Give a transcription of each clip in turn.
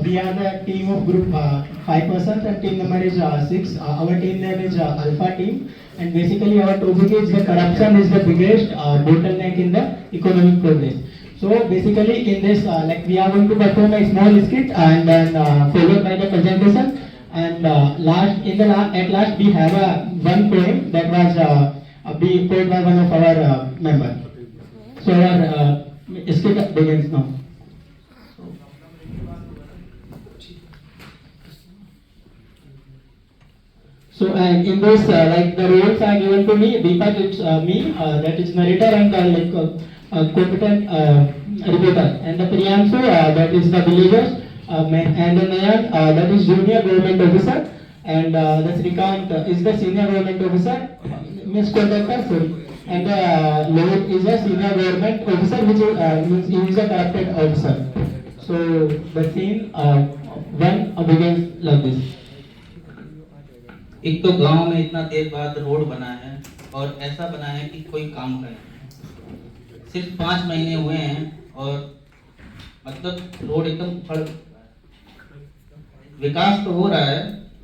we are the team of group 5 persons and team number is 6. Our team name is Alpha team, and basically our topic is the corruption is the biggest bottleneck in the economic progress. So basically in this like we are going to perform a small skit and then followed by the presentation, and at last we have one poem that was be played by one of our member. So our skit begins now. So and in this like the roles are given to me. Deepak, it's me that is narrator and competent reporter, and the Priyanshu that is the villagers, and the Nayan that is junior government officer, and the Srikant is the senior government officer, misconductor, sorry, and the Lohit is a senior government officer, which is means he is a corrupted officer. So the scene one begins like this. एक तो गांव में इतना देर बाद road बना है और ऐसा बना है कि कोई काम करे। सिर्फ 5 महीने हुए हैं और मतलब रोड एकदम खड़, विकास तो हो रहा है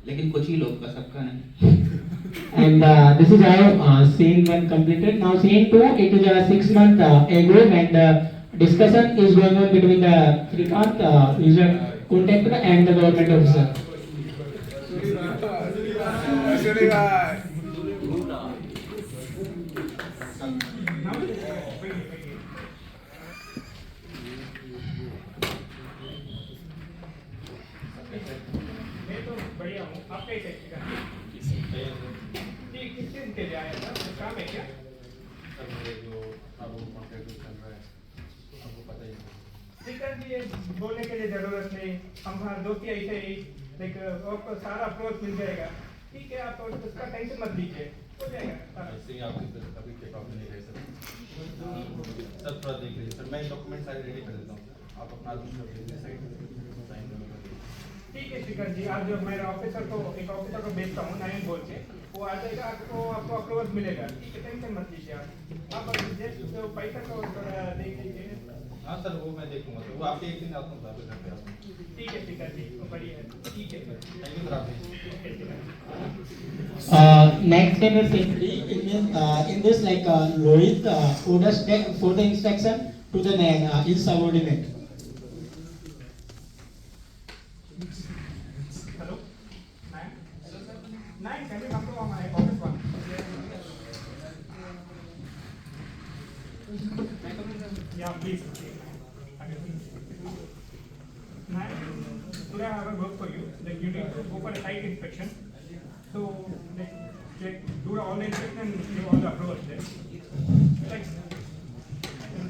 लेकिन कुछ ही लोग का, सबका नहीं। And this is how scene 1 completed. Now scene 2, it is 6 months ago, and discussion is going on between the Srikant, user contact, and the government officer. मैं तो बढ़िया हूँ, आप कैसे किस दिन के लिए आया था, काम है क्या? श्रीकांत जी, बोलने के लिए जरूरत नहीं, हमारा दोस्ती ऐसे ही लाइक आपको सारा अप्रोच मिल जाएगा। ठीक है, आप उसका टेंशन मत लीजिए, हो जाएगा। ऐसे ही आपके कभी के प्रॉब्लम नहीं रह सकते सर, थोड़ा देख लीजिए सर, मैं डॉक्यूमेंट सारे रेडी कर देता हूँ, आप अपना आदमी कर दीजिए साइन करने का। ठीक है श्रीकांत जी, आज जो मेरा ऑफिसर को भेजता हूँ नयन बोल के, वो आ जाएगा, आपको अप्रूवल मिलेगा। ठीक है, टेंशन मत लीजिए आप जस्ट जो पैसा को थोड़ा देख लीजिए। हाँ सर, वो मैं देखूंगा, तो वो आपके एक दिन आता हूँ सर घर पे आता हूँ। ठीक है श्रीकांत जी, बढ़िया है, ठीक है सर। थैंक यू सर, आप Next thing is in this like Lohit orders for the instruction to the his subordinate. Hello, Nayan. Nayan, can you come to my office one? Yeah, please. Nayan, today I have a work for you. Like you need to go for a site inspection. So like do all the inspection and give all the approvals there. Like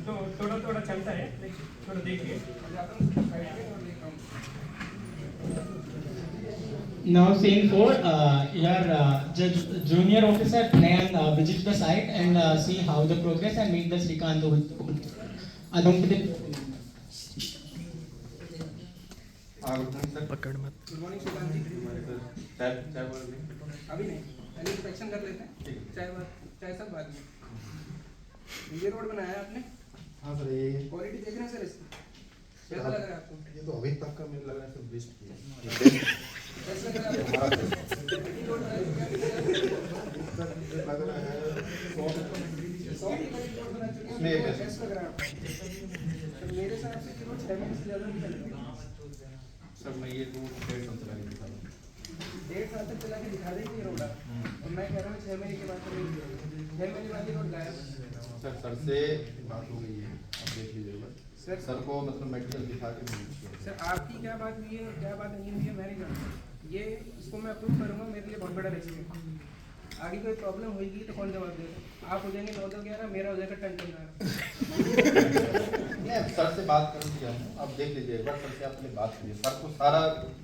तो थोड़ा चलता है, like थोड़ा देखिए। Now scene 4, here junior officer Nayan visits the site and see how the progress and meet the Srikant with along with it. पकड़ मत। Good morning Shrikant जी। चाय बोल रही अभी नहीं, पहले इंस्पेक्शन कर लेते हैं, चाय सब बाद में। ये रोड बनाया है आपने? हाँ सर, ये क्वालिटी देख रहे हैं सर इसकी, कैसा लग रहा है आपको? ये तो अभी तक का मुझे लग रहा है सब बेस्ट किया कैसा लग रहा है आपको? रोड बनाया लग रहा है 100 की क्वालिटी रोड बना चुके हैं, इसमें एक कैसा लग रहा है आपको? तो मेरे हिसाब से रोड 6 महीने से ज़्यादा नहीं चलेगा। सर मैं ये रोड 1.5 साल चला के दिखा रहा हूँ। 1.5 साल तक चला के दिखा देंगे ये रोड आप, और मैं कह रहा हूँ 6 महीने के बाद करेंगे। 6 महीने बाद ये रोड गायब। सर से बात हो गई है, आप देख लीजिएगा सर को, मतलब मेडिकल दिखा के सर आपकी क्या बात हुई है, क्या बात नहीं हुई है, मैं नहीं जानता। ये इसको मैं अप्रूव करूँगा, मेरे लिए बहुत बड़ा रिस्क है। आगे कोई प्रॉब्लम होगी तो कौन जवाब देगा? आप हो जाएंगे 9-11, मेरा हो जाएगा टन। नहीं, सर से बात कर दिया हूँ, आप देख लीजिए एक बार, सर से आपने बात की है, सर को सारा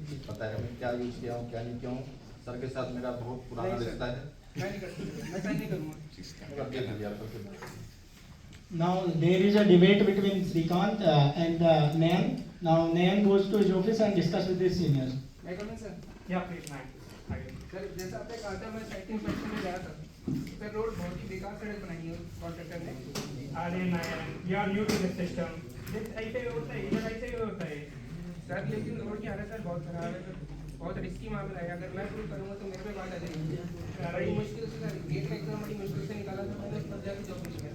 चीज़ पता है, मैं क्या यूज़ किया हूँ क्या नहीं किया हूँ। सर के साथ मेरा बहुत पुराना रिश्ता है। मैं नहीं करता, मैं साइन नहीं करूँगा। देख लीजिए आप सर से। Now there is a debate between Srikant and Nayan. Now Nayan goes to his office and discuss with his seniors. मैं करूँ सर? या प्लीज नाइन। सर जैसा आपने कहा था, मैं साइट इंस्पेक्शन में गया था, सर रोड बहुत ही बेकार सड़क बनाई है कॉन्ट्रैक्टर ने। अरे nine, you are new to this system, ऐसे ही होता है, इधर ऐसे ही होता है। सर लेकिन रोड की हालत सर बहुत खराब है सर, बहुत रिस्की मामला है। अगर मैं प्रूव करूँगा तो मेरे पे बात आ जाएगी। बड़ी मुश्किल से सर गेट का एग्जाम बड़ी मुश्किल से निकाला था मैंने, तब जाके जॉब मिल गया।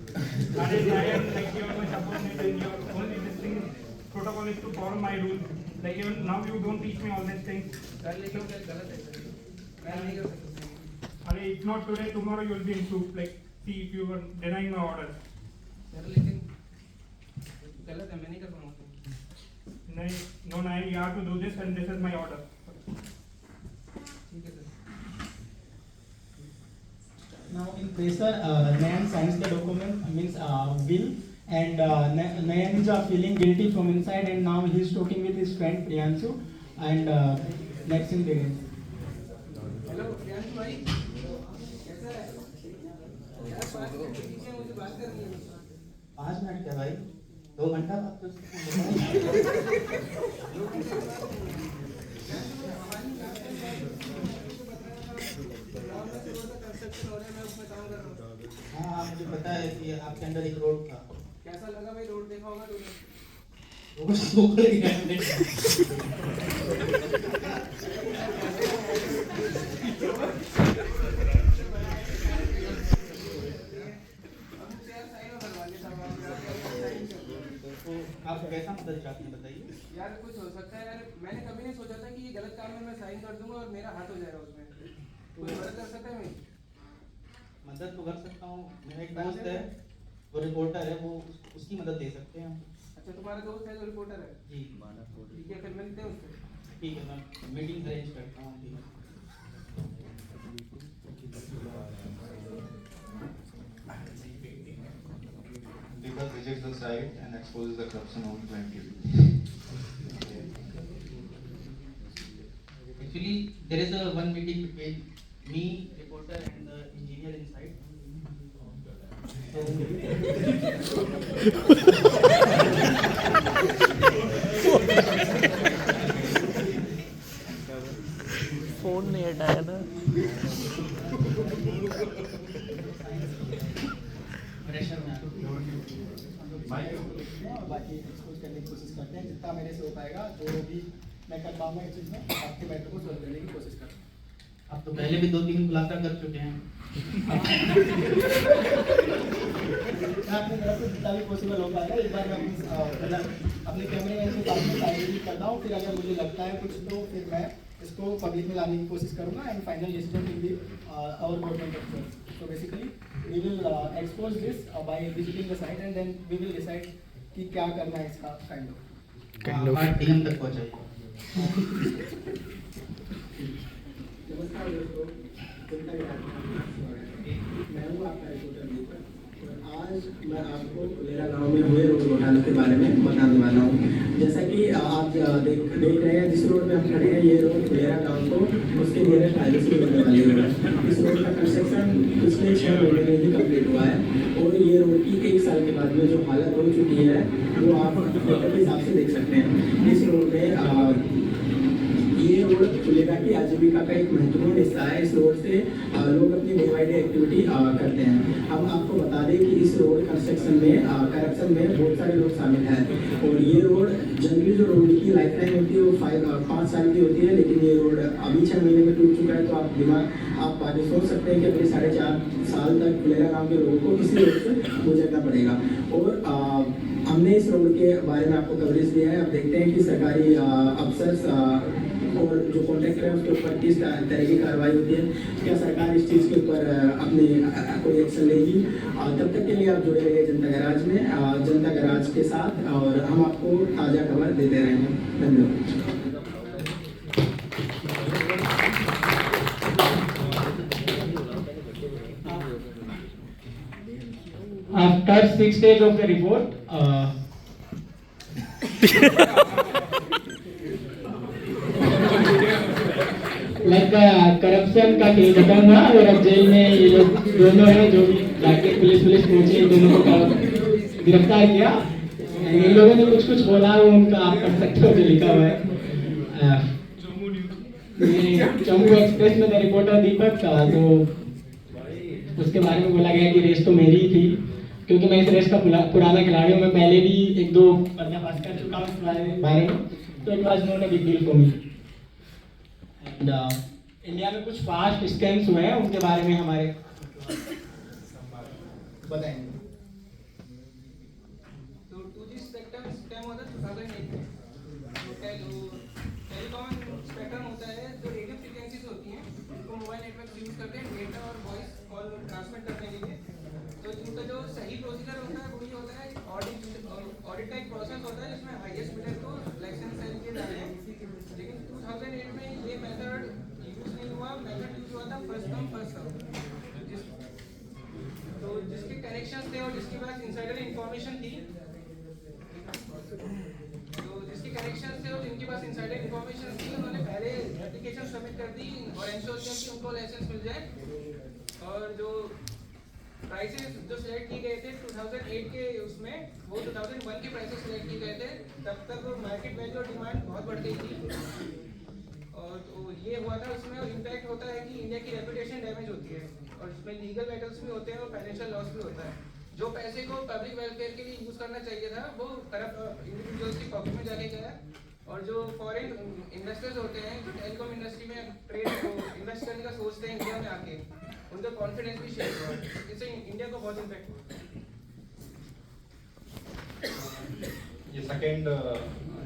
अरे Ryan, like you are my subordinate and your only this thing protocol is to follow my rule. Like even now you don't teach me all these things. Sir लेकिन सर गलत है सर, मैं नहीं कर सकता। अरे if not today, tomorrow you will be improved. Like see if you are denying my order. Sir लेकिन गलत है, मैं नहीं कर पाऊँगा। नहीं, no, Ryan, you have to do this and this is my order. ठीक है sir. Now in pressure, Nayan signs the document, means will, and Nayan is feeling guilty from inside, and now he is talking with his friend Priyanshu, and next in begins. Hello Priyanshu भाई, कैसा है? यार 5 minute के पीछे मुझे बात करनी है। 5 मिनट क्या भाई, 2 घंटा बात कर सकते हैं। हाँ मुझे पता है कि आपके अंदर एक रोड था। कैसा लगा भाई रोड देखा होगा तुमने? रोड सूख गया है। तो आप कैसा मदद चाहते हैं बताइए। यार कुछ हो सकता है यार, मैंने कभी नहीं सोचा था कि ये गलत काम में मैं साइन कर दूंगा और मेरा हाथ हो जाएगा उसमें। कोई मदद कर सकता है मेरी? मदद तो कर सकता हूँ, मेरा एक दोस्त है वो रिपोर्टर है, वो उसकी मदद दे सकते हैं। अच्छा तुम्हारा दोस्त है जो रिपोर्टर है? जी ठीक है फिर मिलते हैं उससे। ठीक है, मैं मीटिंग अरेंज करता हूँ। ठीक है। Deepak rejects the site and exposes the corruption on client TV. Actually, there is a one meeting between me, reporter, and the engineer inside. Phone नहीं हटाया ना। प्रेशर में बाकी एक्सपोज करने की कोशिश करते हैं जितना मेरे से हो पाएगा, जो भी मैं कर पाऊंगा इस चीज़ में आपके मैटर को सॉल्व करने की कोशिश करता हूँ। आप तो पहले भी 2-3 खुलासा कर चुके हैं। मैं अपनी तरफ से जितना भी पॉसिबल हो पाएगा एक बार मैं अपने कैमरे में से बाद में साइड करता हूँ, फिर अगर मुझे लगता है कुछ तो फिर मैं इसको पब्लिक में लाने की कोशिश करूँगा and final decision will be our government of. So basically we will expose this by visiting the site and then we will decide कि क्या करना है इसका काइंड ऑफ। पार्ट DM तक पहुँचाइए। नमस्कार दोस्तों, मैं हूँ आपका रिपोर्टर दीपक और आज मैं आपको मेरा गांव में हुए रोड घोटाले के बारे में बताने वाला हूँ। जैसा कि आप देख रहे हैं जिस रोड में हम खड़े हैं, ये रोड मेरा गांव को उसके नियरेस्ट हाईवे से मिलने वाली रोड है। इस रोड का कंस्ट्रक्शन पिछले 6 महीने में ही कंप्लीट हुआ है और ये रोड की 1 साल के बाद में जो हालत हो चुकी है वो आप फोटो के हिसाब से देख सकते हैं। इस रोड में ये रोड खुलेगा की आजीविका का एक महत्वपूर्ण हिस्सा है। इस रोड से लोग अपनी डे बाई डे एक्टिविटी करते हैं। अब आपको बता दें कि इस रोड कंस्ट्रक्शन में करप्शन में बहुत सारे लोग शामिल हैं और ये रोड जनरली जो रोड की लाइफ टाइम होती है वो 5 साल की होती है, लेकिन ये रोड अभी 6 महीने में टूट चुका है। तो आप आगे सोच सकते हैं कि अगले 4.5 साल तक फुलेरा गाँव के लोगों को इसी रोड से गुजरना पड़ेगा। और हमने इस रोड के बारे में आपको कवरेज दिया है। अब देखते हैं कि सरकारी अफसर और जो कॉन्ट्रैक्टर है उसके ऊपर किस तरह की कार्रवाई होती है, क्या सरकार इस चीज़ के ऊपर अपनी कोई एक्शन लेगी। तब तक के लिए आप जुड़े रहिए जनता गराज में, जनता गराज के साथ, और हम आपको ताज़ा खबर देते रहेंगे। धन्यवाद। After 6 stage of the report, like corruption का खेल खत्म हुआ और अब जेल में ये लोग दोनों हैं जो भी जाके पुलिस पहुंची, इन दोनों को गिरफ्तार किया। इन लोगों ने कुछ कुछ बोला, वो उनका आप पढ़ सकते हो जो लिखा हुआ है। जम्मू एक्सप्रेस में द रिपोर्टर दीपक का, तो उसके बारे में बोला गया कि रेस तो मेरी ही थी, क्योंकि मैं इस रेस का पुराना खिलाड़ी हूँ। मैं पहले भी 1-2 पर्दाफाश कर चुका हूँ इस बारे में। So it was not a big deal for me. And India में कुछ फास्ट स्कैम्स हुए हैं, उनके बारे में हमारे बताएंगे। तो 2G स्पेक्ट्रम स्कैम हुआ था 2008 में। तो टेलीकॉम स्पेक्ट्रम होता है जो रेडियो फ्रीक्वेंसीज होती हैं, उनको मोबाइल नेटवर्क यूज करते हैं डेटा और वॉइस कॉल ट्रांसमिट करने के लिए। तो इनका जो सही प्रोसीजर होता है वो ये होता है ऑडिट का एक प्रोसेस होता है जिसमें हाईएस्ट बिडर को लाइसेंस सेल किए जाते हैं। लेकिन 2008 में ये मेथड यूज नहीं हुआ, मेथड यूज हुआ था फर्स्ट कम फर्स्ट सर्व। तो जिसके कनेक्शन थे और जिसके पास इनसाइडर इंफॉर्मेशन थी, तो जिसके कनेक्शन थे और जिनके पास इनसाइडर इंफॉर्मेशन थी, उन्होंने पहले एप्लीकेशन सबमिट कर दी और इंश्योर किया कि उनको लाइसेंस मिल जाए। और जो प्राइसेस जो सिलेक्ट किए गए थे 2008 के उसमें, वो 2001 के प्राइसेस सिलेक्ट किए गए थे। तब तक मार्केट वैल्यू और डिमांड बहुत बढ़ गई थी और तो ये हुआ था। उसमें इम्पैक्ट होता है कि इंडिया की रेपुटेशन डैमेज होती है और उसमें लीगल बैटल्स भी होते हैं और फाइनेंशियल लॉस भी होता है। जो पैसे को पब्लिक वेलफेयर के लिए यूज करना चाहिए था वो करप्ट इंडिविजुअल्स की पॉकेट में जाके गया। और जो फॉरेन इन्वेस्टर्स होते हैं जो टेलीकॉम इंडस्ट्री में ट्रेड को इन्वेस्ट करने का सोचते हैं इंडिया में आके, उनका कॉन्फिडेंस भी शेयर हुआ। इससे इंडिया को बहुत इम्पैक्ट हुआ। ये सेकेंड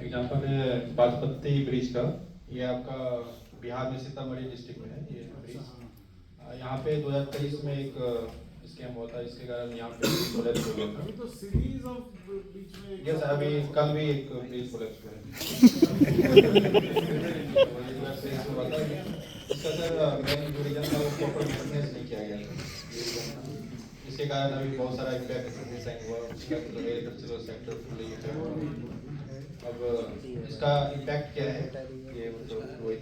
एग्जांपल है बाजपट्टी ब्रिज का। ये आपका बिहार में सीतामढ़ी डिस्ट्रिक्ट में है ये ब्रिज। यहाँ पे 2023 में एक स्कैम हुआ था, इसके कारण यहाँ पे कोलैप्स हो गया था। अभी तो सीरीज ऑफ बीच में यस, अभी कल भी एक ब्रिज कोलैप्स हुआ है। इसका सर मेन जो रीजन था वो प्रॉपर मेंटेनेंस नहीं किया गया था। इसके कारण अभी बहुत सारा इम्पैक्ट हुआ उसका एग्रीकल्चरल सेक्टर फुली इफेक्ट। अब इसका इम्पैक्ट क्या है ये मतलब वही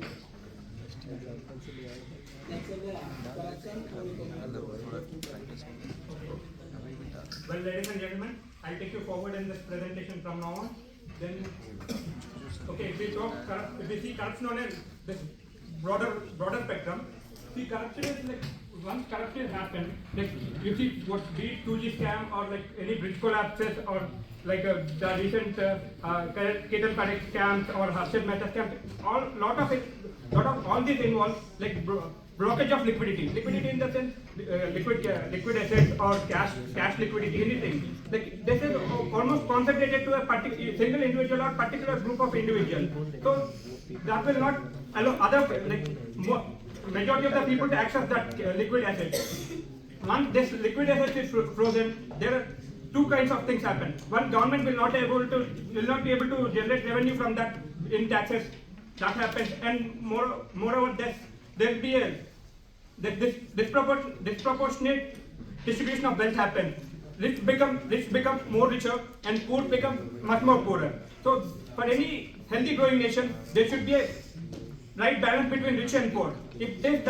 Well, ladies and gentlemen, I'll take you forward in this presentation from now on. Then, okay, if we see corruption on this broader spectrum, see corruption is like once corruption happens, like you see what be it 2G scam or like any bridge collapses or like the recent Ketan Parekh scams or Harshad Mehta scams, lot of all these involve like blockage of liquidity in the sense liquid assets or cash liquidity, anything like this is almost concentrated to a particular single individual or particular group of individuals. So that will not allow other like majority of the people to access that liquid asset. Once this liquid asset is frozen, there are two kinds of things happen. One, government will not be able to generate revenue from that in taxes. That happens, and moreover, there will be a disproportionate distribution of wealth happen. Rich become more richer, and poor become much more poorer. So, for any healthy growing nation, there should be a right balance between rich and poor. If this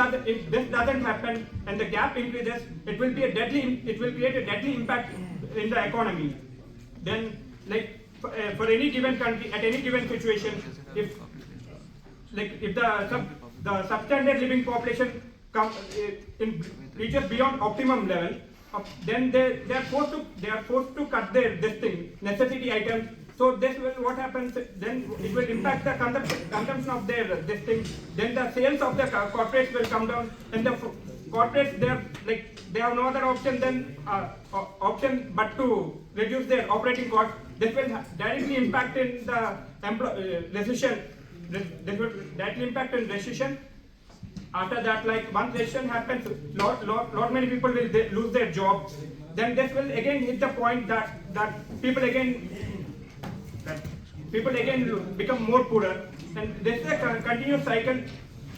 doesn't happen and the gap increases, it will create a deadly impact in the economy. Then, like for any given country at any given situation, if the substandard living population reaches beyond optimum level, then they are forced to cut their necessity items. So this will what happens, then it will impact the consumption of their then the sales of the corporates will come down, and the corporates they have no other option but to reduce their operating costs. This will directly impact in the recession. This will directly impact in recession. After that, like once recession happens, lot many people will lose their jobs. Then this will again hit the point that people again become more poorer, and this is a continuous cycle.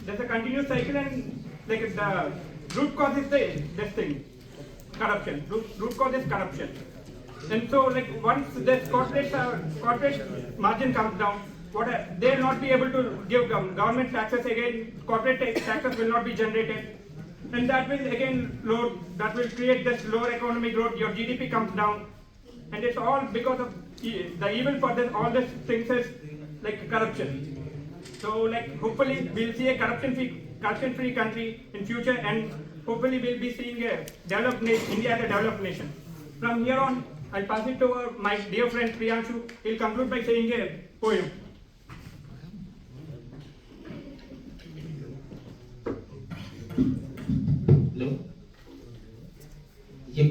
There's a continuous cycle, and like the root cause is corruption. Root cause is corruption. And so, like once this corporate margin comes down, they will not be able to give government taxes again. Corporate taxes will not be generated, and that will create this lower economic growth. Your GDP comes down, and it's all because of the evil for all these things is like corruption. So, like hopefully we'll see a corruption-free country in future, and hopefully we'll be seeing a developed nation, India as a developed nation. From here on, I'll pass it to my dear friend Priyanshu. He'll conclude by saying a poem.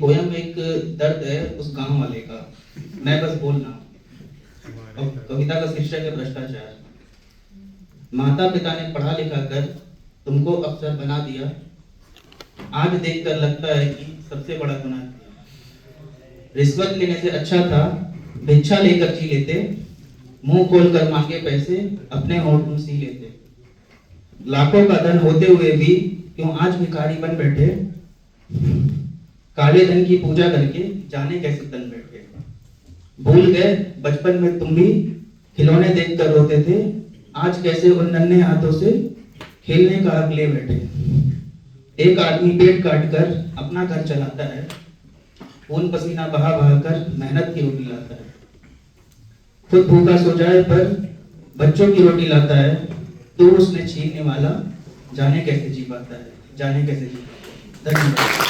Poem एक दर्द है उस गांव वाले का, मैं बस बोलना। और कविता का शीर्षक है भ्रष्टाचार। माता पिता ने पढ़ा लिखा कर तुमको अफसर बना दिया, आज देखकर लगता है कि सबसे बड़ा गुनाह किया। रिश्वत लेने से अच्छा था भिक्षा लेकर जी लेते, मुंह खोलकर मांगे पैसे अपने होठ में सी लेते। लाखों का धन होते हुए भी क्यों आज भिखारी बन बैठे, काले धन की पूजा करके जाने कैसे तन बैठे। भूल गए बचपन में तुम भी खिलौने देखकर रोते थे, आज कैसे उन नन्हे हाथों से खेलने का हक ले बैठे। एक आदमी पेट काट कर अपना घर चलाता है, खून पसीना बहा बहा कर मेहनत की रोटी लाता है। खुद भूखा सो जाए पर बच्चों की रोटी लाता है, तो उसने छीनने वाला जाने कैसे जी पाता है, जाने कैसे जी पाता है। धन्यवाद।